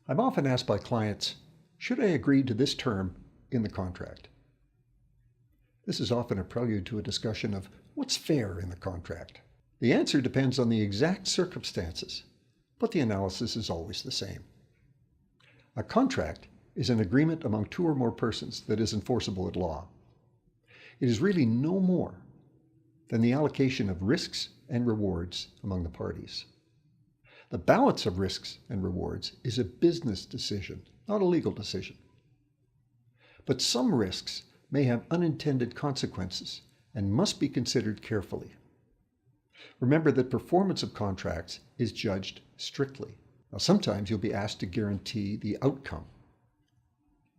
I'm often asked by clients, should I agree to this term in the contract? This is often a prelude to a discussion of what's fair in the contract. The answer depends on the exact circumstances, but the analysis is always the same. A contract is an agreement among two or more persons that is enforceable at law. It is really no more than the allocation of risks and rewards among the parties. The balance of risks and rewards is a business decision, not a legal decision. But some risks may have unintended consequences and must be considered carefully. Remember that performance of contracts is judged strictly. Now, sometimes you'll be asked to guarantee the outcome.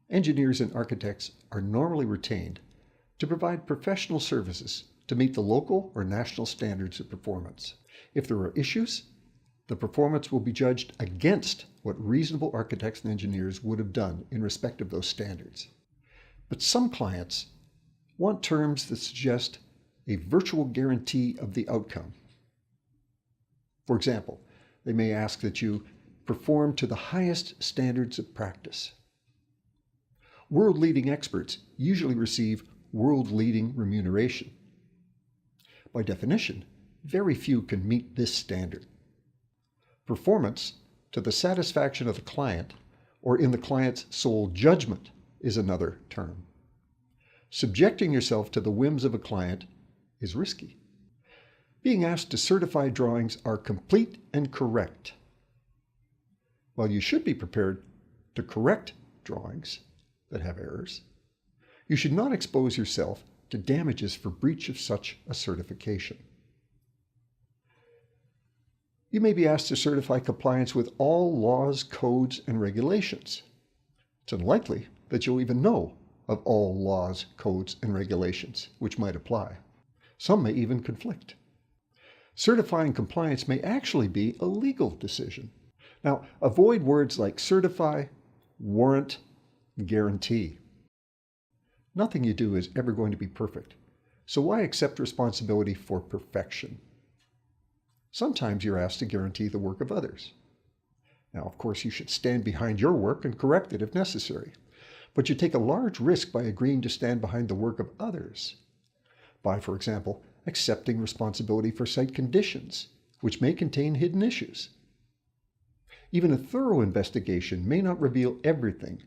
Engineers and architects are normally retained to provide professional services to meet the local or national standards of performance. If there are issues, the performance will be judged against what reasonable architects and engineers would have done in respect of those standards. But some clients want terms that suggest a virtual guarantee of the outcome. For example, they may ask that you perform to the highest standards of practice. World-leading experts usually receive world-leading remuneration. By definition, very few can meet this standard. Performance to the satisfaction of the client or in the client's sole judgment is another term. Subjecting yourself to the whims of a client is risky. Being asked to certify drawings are complete and correct. While you should be prepared to correct drawings that have errors, you should not expose yourself to damages for breach of such a certification. You may be asked to certify compliance with all laws, codes, and regulations. It's unlikely that you'll even know of all laws, codes, and regulations which might apply. Some may even conflict. Certifying compliance may actually be a legal decision. Now, avoid words like certify, warrant, and guarantee. Nothing you do is ever going to be perfect, so why accept responsibility for perfection? Sometimes you're asked to guarantee the work of others. Now, of course, you should stand behind your work and correct it if necessary, but you take a large risk by agreeing to stand behind the work of others, by, for example, accepting responsibility for site conditions, which may contain hidden issues. Even a thorough investigation may not reveal everything,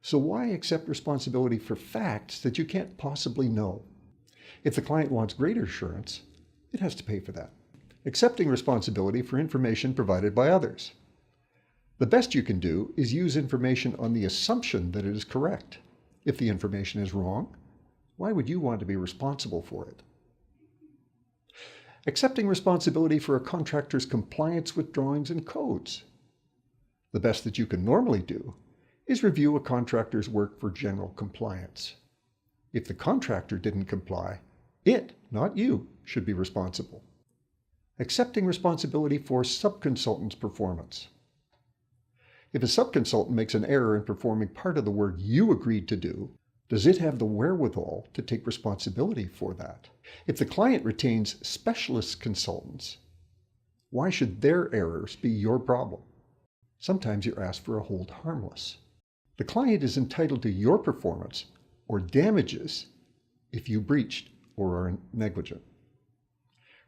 so why accept responsibility for facts that you can't possibly know? If the client wants greater assurance, it has to pay for that. Accepting responsibility for information provided by others. The best you can do is use information on the assumption that it is correct. If the information is wrong, why would you want to be responsible for it? Accepting responsibility for a contractor's compliance with drawings and codes. The best that you can normally do is review a contractor's work for general compliance. If the contractor didn't comply, it, not you, should be responsible. Accepting responsibility for subconsultant's performance. If a subconsultant makes an error in performing part of the work you agreed to do, does it have the wherewithal to take responsibility for that? If the client retains specialist consultants, why should their errors be your problem? Sometimes you're asked for a hold harmless. The client is entitled to your performance or damages if you breached or are negligent.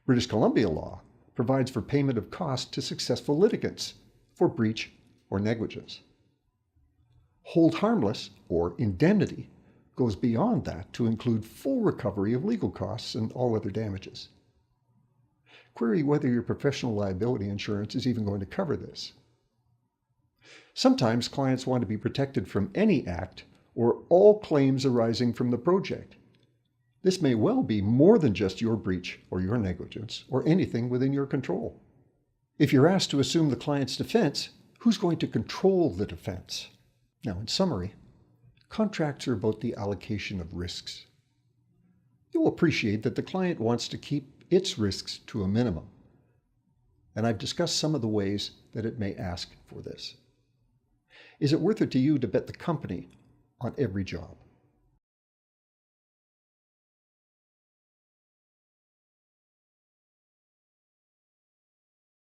British Columbia law provides for payment of costs to successful litigants for breach or negligence. Hold harmless, or indemnity, goes beyond that to include full recovery of legal costs and all other damages. Query whether your professional liability insurance is even going to cover this. Sometimes clients want to be protected from any act or all claims arising from the project. This may well be more than just your breach or your negligence or anything within your control. If you're asked to assume the client's defense, who's going to control the defense? Now, in summary, contracts are about the allocation of risks. You'll appreciate that the client wants to keep its risks to a minimum, and I've discussed some of the ways that it may ask for this. Is it worth it to you to bet the company on every job?